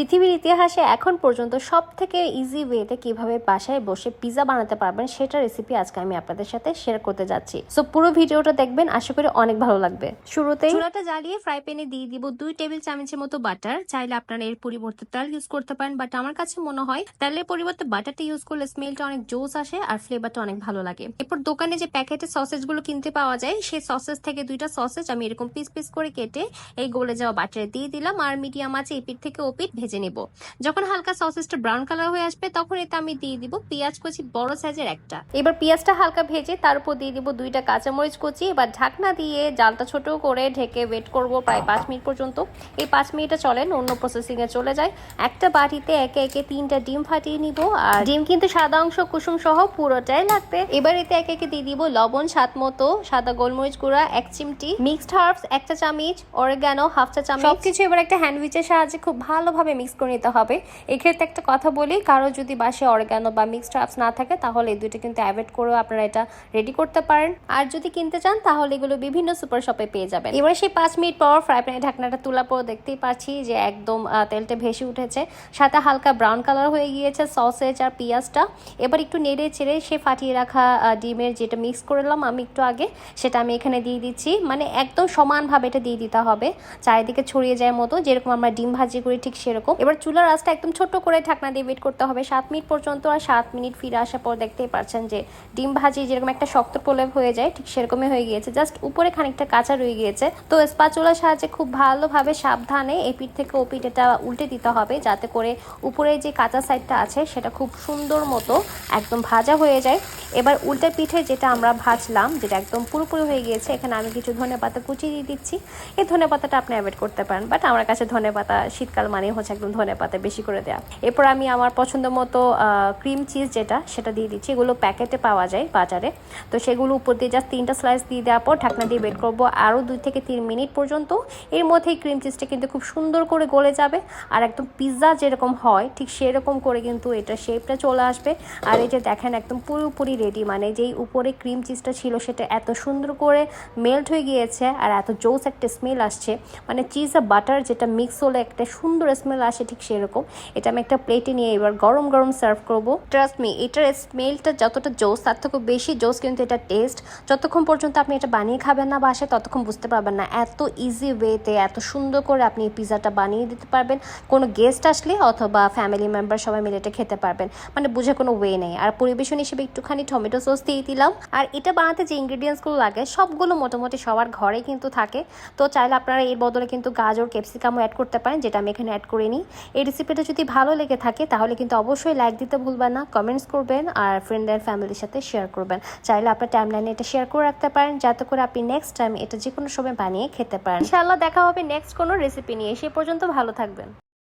পৃথিবীর ইতিহাসে এখন পর্যন্ত সবথেকে ইজি ওয়েতে কিভাবে বাসায় বসে পিৎজা বানাতে পারবেন সেটা রেসিপি আজকে আমি আপনাদের সাথে শেয়ার করতে যাচ্ছি। সো পুরো ভিডিওটা দেখবেন, আশা করি অনেক ভালো লাগবে। শুরুতেই চুলাটা জ্বালিয়ে ফ্রাই প্যানে দিয়ে দিব 2 টেবিল চামচের মতো বাটার। চাইলে আপনারা এর পরিবর্তে তেল ইউজ করতে পারেন, বাট আমার কাছে মনে হয় তেলের পরিবর্তে বাটারটা ইউজ করলে স্মেলটা অনেক জোস আসে আর ফ্লেভারটা অনেক ভালো লাগে। এরপর দোকানে যে প্যাকেটে সসেজ গুলো কিনতে পাওয়া যায় সেই সসেজ থেকে 2টা সসেজ আমি এরকম পিস পিস করে কেটে এই গলে যাওয়া বাটারে দিয়ে দিলাম আর মিডিয়াম আঁচে এপিট থেকে ওপিট ভেজে নেব। যখন হালকা সসেজটা ব্রাউন কালার হয়ে আসবে তখন এতে আমি দিয়ে দিব পেঁয়াজ কুচি বড় সাইজের একটা। এবার পেঁয়াজটা হালকা ভেজে তার উপর দিয়ে দিব 2টা কাঁচামরিচ কুচি। এবার ঢাকনা দিয়ে জালটা ছোট করে ঢেকে ওয়েট করব প্রায় 5 মিনিট পর্যন্ত। এই 5 মিনিটে চলেন অন্য প্রসেসিং এ চলে যায়। একটা বাটিতে একে একে 3টা ডিম ফাটিয়ে নিব, আর ডিম কিন্তু সাদা অংশ কুসুম সহ পুরোটাই লাগবে। এবার এতে একে একে দিয়ে দিব লবণ স্বাদ মতো, সাদা গোলমরিচ গুঁড়া 1 চিমটি, মিক্সড হার্বস 1 চা চামচ, অরিগানো 1/2 চা চামচ। সবকিছু এবার একটা হ্যান্ড উইচের সাহায্যে খুব ভালোভাবে মিক্স করে নিতে হবে। এক্ষেত্রে একটা কথা বলি, কারো যদি বাসায় অরিগানো বা মিক্সড হার্বস না থাকে তাহলে এই দুইটা কিন্তু অ্যাভয়েড করেও আপনারা এটা রেডি করতে পারেন। আর যদি কিনতে চান তাহলে এগুলো বিভিন্ন সুপার শপে পেয়ে যাবেন। এবার সেই 5 মিনিট পর ফ্রাই প্যানে ঢাকনাটা তোলার পর দেখতেই পাচ্ছি যে একদম তেলটা ভেসে উঠেছে, সাথে হালকা ব্রাউন কালার হয়ে গিয়েছে সসেজ আর পেঁয়াজটা। এবার একটু নেড়ে চেড়ে সে ফাটিয়ে রাখা ডিমের যেটা মিক্স করলাম আমি একটু আগে, সেটা আমি এখানে দিয়ে দিচ্ছি। মানে একদম সমানভাবে এটা দিয়ে দিতে হবে, চারিদিকে ছড়িয়ে যায় মতো, যেরকম আমরা ডিম ভাজি করি ঠিক সেরকম। এবার চুলার আঁচটা একদম ছোট করে ঢাকনা দিয়ে ওয়েট করতে হবে 7 মিনিট পর্যন্ত। আর 7 মিনিট ফিরে আসার পর দেখতেই পাচ্ছেন যে ডিম ভাজি যেরকম একটা শক্ত প্রলেপ হয়ে যায় ঠিক সেরকমই হয়ে গিয়েছে, জাস্ট উপরে খানিকটা কাঁচা রয়ে গিয়েছে। তো স্প্যাচুলার সাহায্যে খুব ভালোভাবে সাবধানে এপিঠ থেকে ওপিঠ এটা উল্টে দিতে হবে, যাতে করে উপরে যে কাঁচা সাইডটা আছে সেটা খুব সুন্দর মতো একদম ভাজা হয়ে যায়। এবার উল্টে পিঠে যেটা আমরা ভাজলাম, যেটা একদম পুরোপুরি হয়ে গিয়েছে, এখানে আমি কিছু ধনেপাতা কুচি দিয়ে দিচ্ছি। এই ধনেপাতাটা আপনি অ্যাভয়েড করতে পারেন, বাট আমার কাছে ধনেপাতা শীতকাল মানে হচ্ছে একদম ধনেপাতা বেশি করে দেওয়া। এরপর আমি আমার পছন্দ মতো ক্রিম চিজ যেটা সেটা দিয়ে দিচ্ছি। এগুলো প্যাকেটে পাওয়া যায় বাজারে, তো সেগুলো উপর দিয়ে জাস্ট 3টা স্লাইস দিয়ে দেওয়ার পর ঢাকনা দিয়ে ওয়েট করবো আরও 2 থেকে 3 মিনিট পর্যন্ত। এর মধ্যেই ক্রিম চিজটা কিন্তু খুব সুন্দর করে গলে যাবে আর একদম পিৎজা যেরকম হয় ঠিক সেরকম করে কিন্তু এটা শেপটা চলে আসবে। আর এই যে দেখেন একদম পুরোপুরি রেডি, মানে যেই উপরে ক্রিম চিজটা ছিল সেটা এত সুন্দর করে মেল্ট হয়ে গিয়েছে আর এত জোস একটা স্মেল আসছে, মানে চিজ আর বাটার যেটা মিক্স হলে একটা সুন্দর স্মেল আসে ঠিক সেরকম। এটা আমি একটা প্লেটে নিয়ে এবার গরম গরম সার্ভ করবো। ট্রাস্ট মি, এটার স্মেলটা যতটা জোস তার থেকে বেশি জোস কিন্তু এটা টেস্ট। যতক্ষণ পর্যন্ত আপনি এটা বানিয়ে খাবেন না বাসায় ততক্ষণ বুঝতে পারবেন না এত ইজি ওয়েতে এত সুন্দর করে আপনি এই পিৎজাটা বানিয়ে দিতে পারবেন। কোনো গেস্ট আসলে অথবা ফ্যামিলি মেম্বার সবাই মিলে এটা খেতে পারবেন, মানে বুঝে কোনো ওয়ে নেই। আর পরিবেশন হিসেবে একটুখানি টমেটো সস দিয়ে দিলাম। আর এটা বানাতে যে ইনগ্রিডিয়েন্টসগুলো লাগে সবগুলো মোটামুটি সবার ঘরে কিন্তু থাকে, তো চাইলে আপনারা এর বদলে কিন্তু গাজর ক্যাপসিকামও অ্যাড করতে পারেন, যেটা আমি এখানে অ্যাড করিনি। এই রেসিপিটা যদি ভালো লেগে থাকে তাহলে কিন্তু অবশ্যই লাইক দিতে ভুলবেন না, কমেন্টস করবেন আর ফ্রেন্ড অ্যান্ড ফ্যামিলির সাথে শেয়ার করবেন। চাইলে আপনার টাইমলাইনে এটা শেয়ার করে রাখতে পারেন, যাতে করে আপনি নেক্সট টাইম এটা যে কোনো সময় বানিয়ে খেতে পারেন। ইনশাআল্লাহ দেখা হবে নেক্সট কোনো রেসিপি নিয়ে, সে পর্যন্ত ভালো থাকবেন।